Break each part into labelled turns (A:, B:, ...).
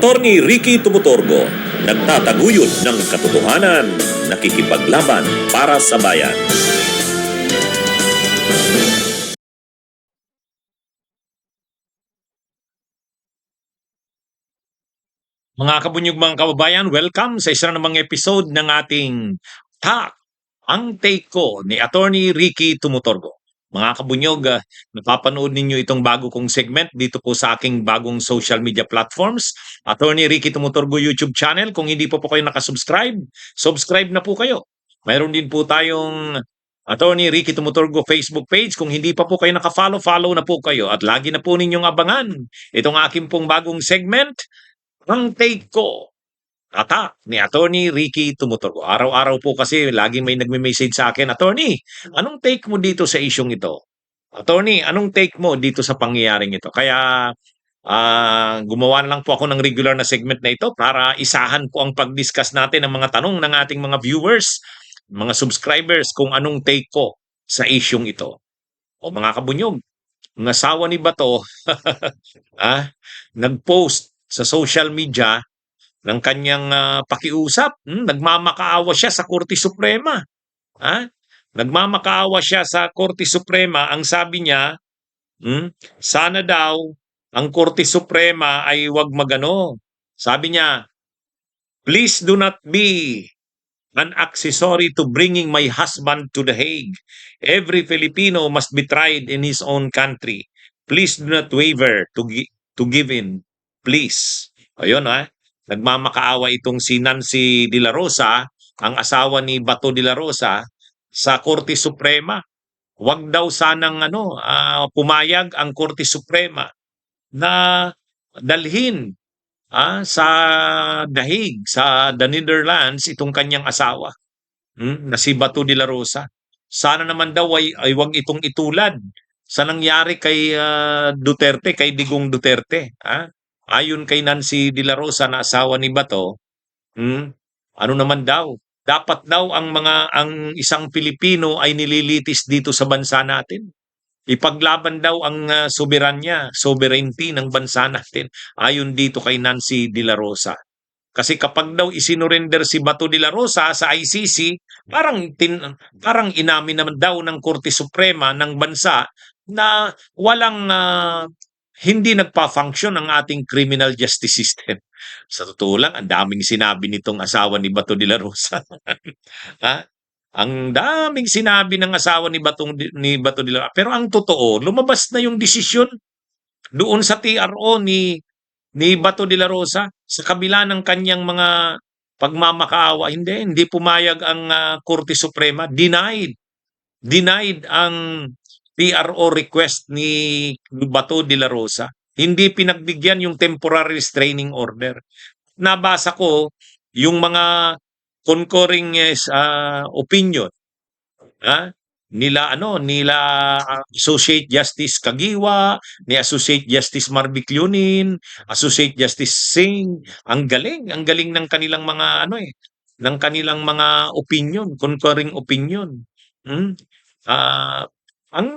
A: Attorney Ricky Tumutorgo, nagtataguyod ng katotohanan, nakikipaglaban para sa bayan.
B: Mga kabunyog mga kababayan, welcome sa isa namang episode ng ating TAK, ang take ko ni Attorney Ricky Tumutorgo. Mga kabunyog, napapanood ninyo itong bago kong segment dito po sa aking bagong social media platforms, Attorney Ricky Tumutorgo YouTube channel. Kung hindi po kayo nakasubscribe, subscribe na po kayo. Mayroon din po tayong Attorney Ricky Tumutorgo Facebook page. Kung hindi pa po kayo nakafollow, follow na po kayo. At lagi na po ninyong abangan itong aking pong bagong segment, ang take ko, tatak ni Attorney Ricky Tumutorgo. Araw-araw po kasi laging may nagme-message sa akin, Attorney, anong take mo dito sa isyong ito? Attorney, anong take mo dito sa pangyayaring ito? Kaya gumawa na lang po ako ng regular na segment na ito para isahan po ang pag-discuss natin ng mga tanong ng ating mga viewers, mga subscribers, kung anong take ko sa isyong ito. O mga kabunyog, ng asawa ni Bato, nag-post sa social media ng kanyang pakiusap. Nagmamakaawa siya sa Korte Suprema. Nagmamakaawa siya sa Korte Suprema. Ang sabi niya, sana daw ang Korte Suprema ay wag magano. Sabi niya, please do not be an accessory to bringing my husband to The Hague. Every Filipino must be tried in his own country. Please do not waver to give in. Please. Ayun nagmamakaawa itong si Nancy de la Rosa, ang asawa ni Bato de la Rosa, sa Korte Suprema. Huwag daw sanang pumayag ang Korte Suprema na dalhin sa The Hague, sa the Netherlands, itong kanyang asawa, na si Bato de la Rosa. Sana naman daw ay wag itong itulad sa nangyari kay Duterte, kay Digong Duterte. Ayon kay Nancy de la Rosa na asawa ni Bato, ano naman daw, dapat daw ang isang Pilipino ay nililitis dito sa bansa natin. Ipaglaban daw ang sovereignty ng bansa natin, ayon dito kay Nancy de la Rosa. Kasi kapag daw isinurrender si Bato de la Rosa sa ICC, parang inamin naman daw ng Korte Suprema ng bansa na walang hindi nagpa-function ang ating criminal justice system. Sa totoo lang, ang daming sinabi nitong asawa ni Bato de la Rosa. Ang daming sinabi ng asawa ni Bato de la Rosa. Pero ang totoo, lumabas na yung desisyon doon sa TRO ni Bato de la Rosa sa kabila ng kanyang mga pagmamakaawa. Hindi pumayag ang Korte Suprema. Denied ang TRO request ni Bato de la Rosa. Hindi pinagbigyan yung temporary restraining order. Nabasa ko yung mga concurring opinion nila Associate Justice Kagiwa, ni Associate Justice Marbiclunin, Associate Justice Singh. Ang galing ng kanilang mga ng kanilang mga opinion, concurring opinion.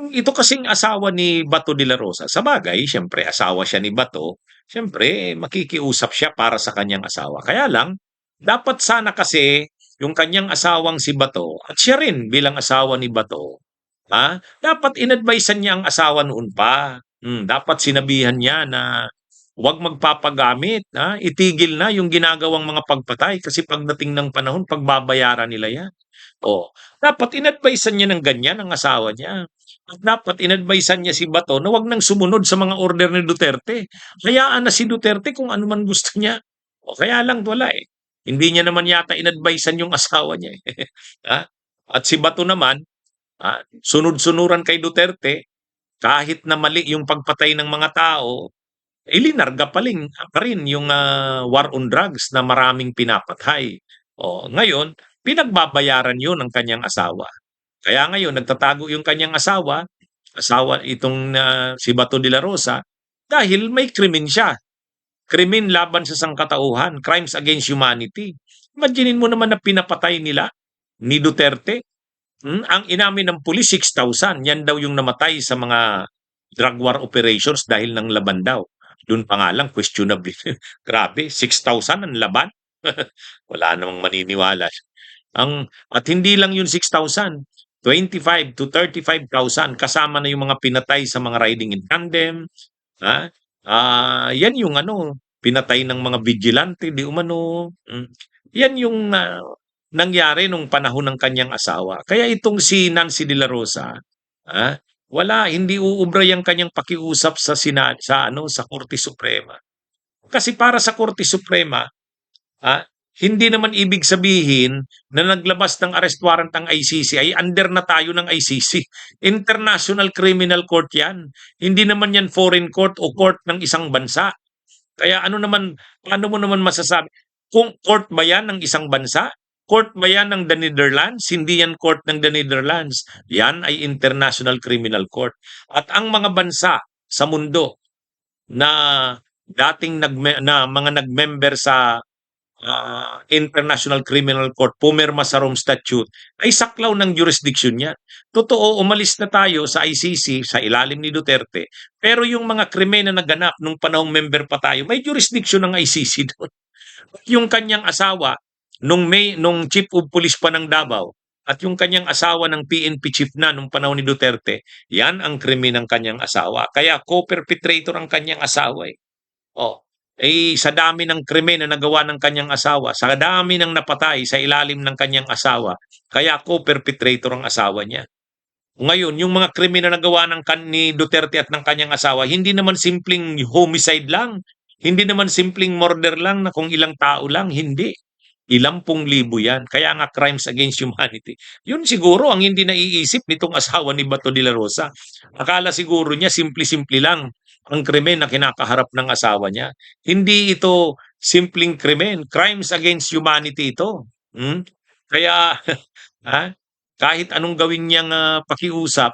B: Ito kasing asawa ni Bato de la Rosa, sa bagay, siyempre asawa siya ni Bato, siyempre makikiusap siya para sa kanyang asawa. Kaya lang, dapat sana kasi yung kanyang asawang si Bato at siya rin bilang asawa ni Bato, dapat inadvisean niya ang asawa noon pa. Dapat sinabihan niya na huwag magpapagamit, itigil na yung ginagawang mga pagpatay kasi pagdating ng panahon, pagbabayaran nila yan. Dapat inadvisean niya ng ganyan ang asawa niya. At dapat inadvisean niya si Bato na wag nang sumunod sa mga order ni Duterte. Hayaan na si Duterte kung ano man gusto niya. Kaya lang wala Hindi niya naman yata inadvisean yung asawa niya. At si Bato naman, sunod-sunuran kay Duterte, kahit na mali yung pagpatay ng mga tao, ilinarga pa rin yung war on drugs na maraming pinapatay. Ngayon, pinagbabayaran yun ng kanyang asawa. Kaya ngayon, nagtatago yung kanyang asawa itong si Bato de la Rosa, dahil may krimen siya. Krimen laban sa sangkatauhan, crimes against humanity. Imaginin mo naman na pinapatay nila ni Duterte. Ang inamin ng pulis, 6,000. Yan daw yung namatay sa mga drug war operations dahil ng laban daw. Do'n pa nga lang questionable. Grabe 6,000 ang laban. Wala namang maniniwala. At hindi lang yung 6,000, 25 to 35,000 kasama na yung mga pinatay sa mga riding in tandem, ha? Yan yung ano, pinatay ng mga vigilante di umano. Yan yung nangyari nung panahon ng kanyang asawa. Kaya itong si Nancy de la Rosa, ah, hindi uubra yang kanyang pakiusap sa Korte Suprema. Kasi para sa Korte Suprema, ah, hindi naman ibig sabihin na naglabas ng arrest warrant ang ICC ay under na tayo ng ICC. International Criminal Court yan. Hindi naman yan foreign court o court ng isang bansa. Kaya paano mo naman masasabi? Kung court ba yan ng isang bansa? Court ba yan ng the Netherlands? Hindi yan court ng the Netherlands. Yan ay International Criminal Court. At ang mga bansa sa mundo na na mga nag-member sa International Criminal Court, pumirma sa Rome Statute, ay saklaw ng jurisdiction niya. Totoo, umalis na tayo sa ICC sa ilalim ni Duterte, pero yung mga krimen na naganap nung panahong member pa tayo, may jurisdiction ng ICC doon. Yung kanyang asawa, nung chief of police pa ng Davao, at yung kanyang asawa ng PNP chief na nung panahon ni Duterte, yan ang krimen ng kanyang asawa. Kaya co-perpetrator ang kanyang asawa eh. Oh, sa dami ng krimen na nagawa ng kanyang asawa, sa dami ng napatay sa ilalim ng kanyang asawa, kaya co-perpetrator ang asawa niya. Ngayon, yung mga krimen na nagawa ni Duterte at ng kanyang asawa, hindi naman simpleng homicide lang, hindi naman simpleng murder lang na kung ilang tao lang, hindi. Ilang pung libo yan. Kaya nga crimes against humanity. Yun siguro ang hindi naiisip nitong asawa ni Bato de la Rosa. Akala siguro niya simple-simple lang ang krimen na kinakaharap ng asawa niya. Hindi ito simpleng krimen. Crimes against humanity ito. Kaya ha, kahit anong gawin niyang pakiusap,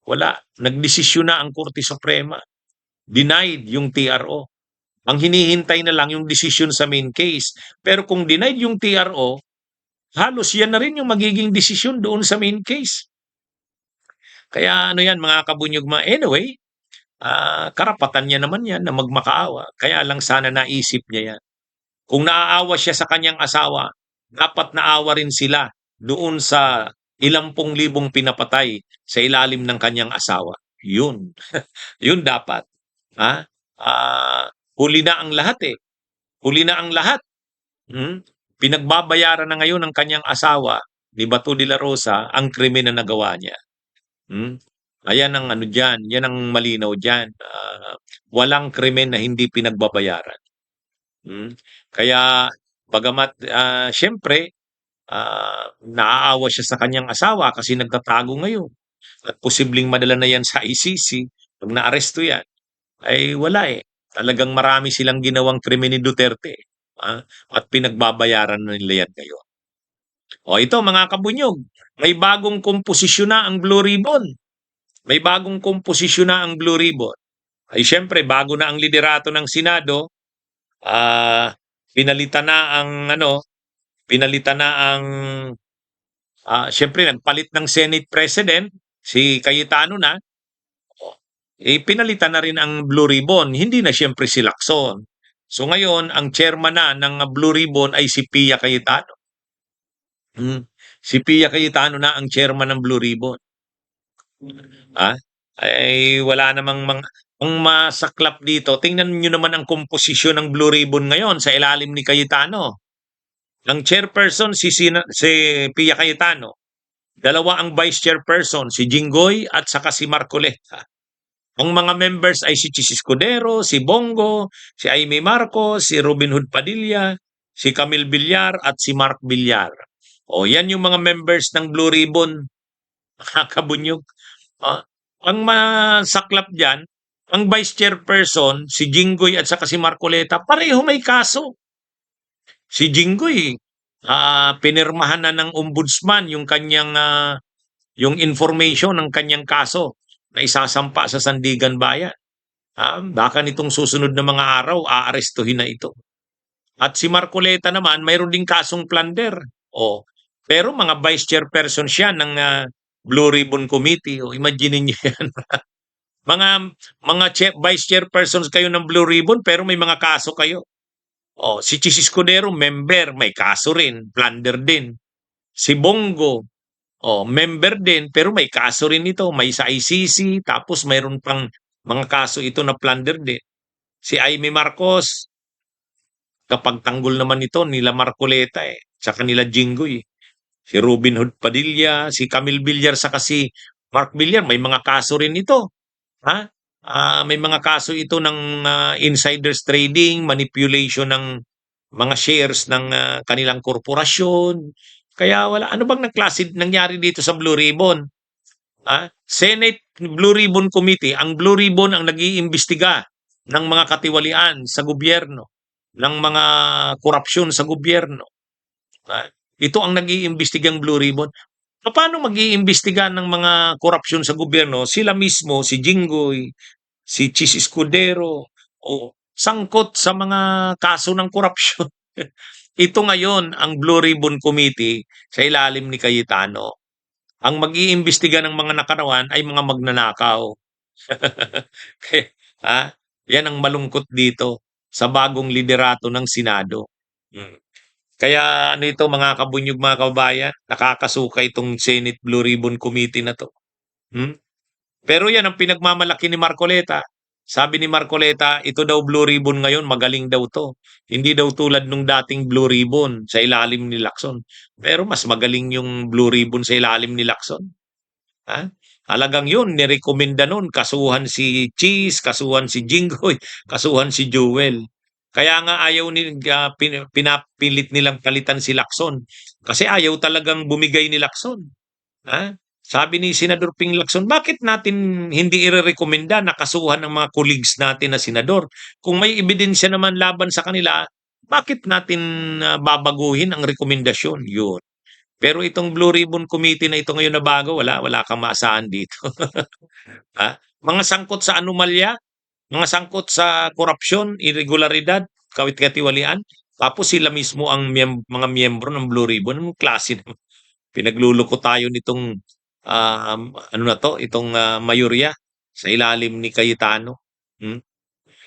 B: wala. Nagdesisyon na ang Korte Suprema. Denied yung TRO. Ang hinihintay na lang yung decision sa main case. Pero kung denied yung TRO, halos yan na rin yung magiging desisyon doon sa main case. Kaya ano yan mga kabunyugma. Anyway, karapatan niya naman yan na magmakaawa. Kaya lang sana naisip niya yan. Kung naaawa siya sa kanyang asawa, dapat naawa rin sila doon sa ilang pung libong pinapatay sa ilalim ng kanyang asawa. Yun. Yun dapat. Ha? Huli na ang lahat eh. Huli na ang lahat. Pinagbabayaran na ngayon ng kanyang asawa, ni Bato de la Rosa, ang krimen na nagawa niya. Ayan ang ano dyan, yan ang malinaw dyan. Walang krimen na hindi pinagbabayaran. Kaya, bagamat, syempre, naaawa siya sa kanyang asawa kasi nagtatago ngayon. At posibleng madala na yan sa ICC, pag naaresto yan, ay wala eh. Talagang marami silang ginawang krimen ni Duterte. At pinagbabayaran na nila yan ngayon. O ito mga kabunyog, may bagong komposisyon na ang Blue Ribbon. May bagong komposisyon na ang Blue Ribbon. Ay syempre, bago na ang liderato ng Senado, pinalitan na ang syempre nagpalit ng Senate President, si Cayetano na, pinalitan na rin ang Blue Ribbon, hindi na syempre si Lacson. So ngayon, ang chairman na ng Blue Ribbon ay si Pia Cayetano. Si Pia Cayetano na ang chairman ng Blue Ribbon. Ay wala namang ang masaklap dito. Tingnan niyo naman ang komposisyon ng Blue Ribbon ngayon sa ilalim ni Cayetano. Ang chairperson si Pia Cayetano. Dalawa ang vice chairperson, si Jinggoy at saka si Marcoleta. Ang mga members ay si Chis Escudero, si Bongo, si Amy Marcos, si Robin Hood Padilla, si Camille Villar at si Mark Villar. O yan yung mga members ng Blue Ribbon. Kabunyog. Ang masaklap dyan, ang vice chairperson, si Jinggoy at saka si Marcoleta, pareho may kaso. Si Jinggoy, pinirmahan na ng ombudsman yung kanyang yung information ng kanyang kaso na isasampa sa Sandigan Bayan. Baka nitong susunod na mga araw, aarestuhin na ito. At si Marcoleta naman, mayroon ding kasong plunder. Pero mga vice chairperson siya ng Blue Ribbon Committee. Imagine niyo yan. Mga vice chairpersons kayo ng Blue Ribbon pero may mga kaso kayo. Oh, si Chis Escudero, member, may kaso rin, plunder din. Si Bongo, oh, member din, pero may kaso rin ito. May sa ICC, tapos mayroon pang mga kaso ito na plunder din. Si Amy Marcos, kapag tanggol naman ito, nila Marcoleta tsaka nila Jinggoy. Si Robin Hood Padilla, si Camille Villar, saka si Mark Villar, may mga kaso rin ito. Ha? May mga kaso ito ng insiders trading, manipulation ng mga shares ng kanilang korporasyon. Kaya wala, ano bang nangyari dito sa Blue Ribbon? Senate Blue Ribbon Committee, ang Blue Ribbon ang nag-iimbestiga ng mga katiwalian sa gobyerno, ng mga korupsyon sa gobyerno. Ah, Ito ang nag-iimbestigang Blue Ribbon. Paano mag-iimbestiga ng mga korupsyon sa gobyerno? Sila mismo, si Jinggoy, si Chis Escudero, o sangkot sa mga kaso ng korupsyon. Ito ngayon ang Blue Ribbon Committee sa ilalim ni Cayetano. Ang mag-iimbestiga ng mga nakarawan ay mga magnanakaw. Kaya, yan ang malungkot dito sa bagong liderato ng Senado. Hmm. Kaya ano ito mga kabunyog mga kababayan, nakakasuka itong Senate Blue Ribbon Committee na to. Hmm? Pero yan ang pinagmamalaki ni Marcoleta. Sabi ni Marcoleta, ito daw Blue Ribbon ngayon, magaling daw to. Hindi daw tulad nung dating Blue Ribbon sa ilalim ni Lacson. Pero mas magaling yung Blue Ribbon sa ilalim ni Lacson. Ha? Halagang yun, nirekomenda nun, kasuhan si Cheese, kasuhan si Jinggoy, kasuhan si Jewel. Kaya nga ayaw pinapilit nilang palitan si Lacson. Kasi ayaw talagang bumigay ni Lacson. Ha? Sabi ni Senador Ping Lacson, bakit natin hindi irerekomenda na kasuhan ng mga colleagues natin na senador? Kung may ebidensya naman laban sa kanila, bakit natin babaguhin ang rekomendasyon? Yun. Pero itong Blue Ribbon Committee na ito ngayon na bago, wala kang maasahan dito. Mga sangkot sa anomalya, mga sangkot sa korupsyon, irregularidad, kawit-katiwalian, tapos sila mismo ang mga miyembro ng Blue Ribbon. Anong klase naman? Pinagluloko tayo nitong ano na to, itong mayorya sa ilalim ni Cayetano. Hmm?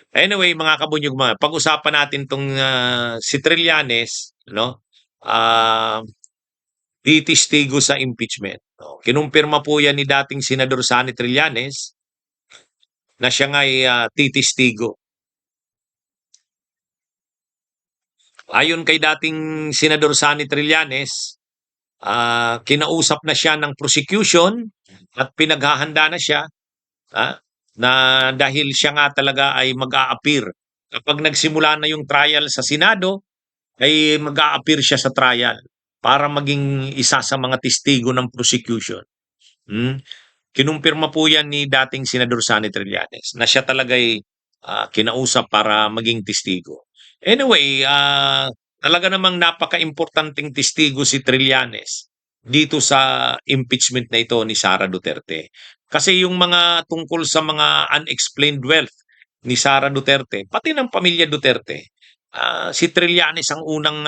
B: Anyway, mga kabunyog mga, pag-usapan natin tong si Trillanes, no? Titistigo sa impeachment. No? Kinumpirma po yan ni dating Senador Sani Trillanes na siya nga ay titistigo. Ayon kay dating Senador Sani Trillanes, kinausap na siya ng prosecution at pinaghahanda na siya na dahil siya nga talaga ay mag-a-appear. Kapag nagsimula na yung trial sa Senado, ay mag-a-appear siya sa trial para maging isa sa mga testigo ng prosecution. Kinumpirma po yan ni dating Senador Sani Trillanes na siya talaga ay kinausap para maging testigo. Anyway, talaga namang napaka-importanting testigo si Trillanes dito sa impeachment na ito ni Sara Duterte. Kasi yung mga tungkol sa mga unexplained wealth ni Sara Duterte, pati ng pamilya Duterte, si Trillanes ang unang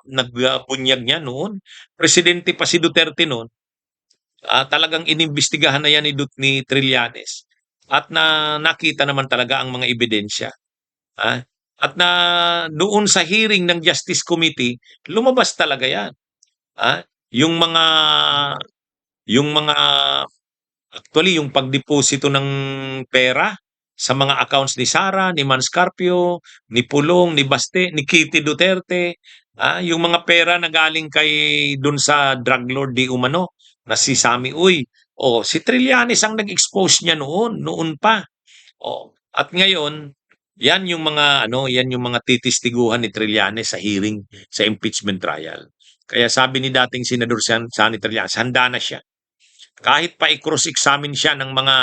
B: nagbunyag niya noon. Presidente pa si Duterte noon. Talagang inimbestigahan na yan ni Trillanes. At nakita naman talaga ang mga ebidensya. At doon sa hearing ng Justice Committee, lumabas talaga yan. Yung mga yung mga actually yung pagdeposito ng pera sa mga accounts ni Sara, ni Manscarpio, ni Pulong, ni Baste, ni Kitty Duterte, yung mga pera na galing kay dun sa drug lord di umano na si Sammy Uy. Si Trillanes ang nag-expose niya noon pa. At ngayon, yan yung mga titistiguhan ni Trillanes sa hearing sa impeachment trial. Kaya sabi ni dating Senador Sani Trillanes, handa na siya. Kahit pa i-cross-examine siya ng mga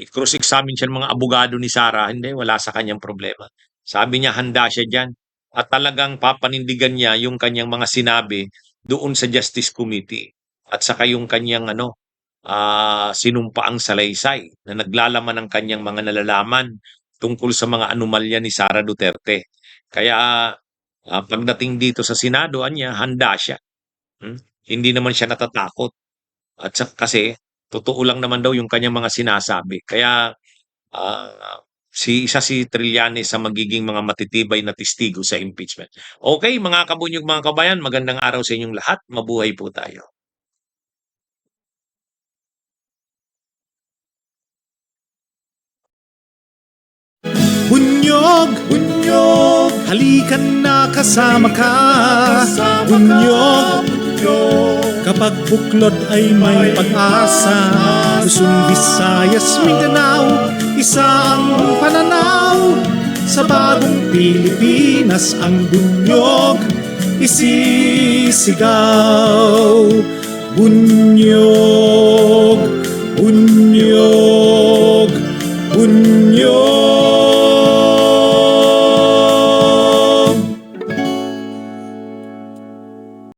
B: i-cross-examine siya ng mga abogado ni Sara, hindi, wala sa kanyang problema. Sabi niya, handa siya dyan. At talagang papanindigan niya yung kanyang mga sinabi doon sa Justice Committee. At saka yung kanyang sinumpaang salaysay na naglalaman ng kanyang mga nalalaman tungkol sa mga anomalya ni Sara Duterte. Kaya pagdating dito sa Senado, handa siya. Hindi naman siya natatakot. At kasi totoo lang naman daw yung kanyang mga sinasabi. Kaya isa si Trillanes sa magiging mga matitibay na testigo sa impeachment. Okay, mga kabunyog, mga kabayan, magandang araw sa inyong lahat. Mabuhay po tayo.
C: Bunyog, bunyog, halikan na kasama ka. Bunyog, kapag buklod ay may pag-asa. Luzon, Visayas, Mindanao, isa ang pananaw. Sa bagong Pilipinas ang bunyog isisigaw. Bunyog, bunyog, bunyog.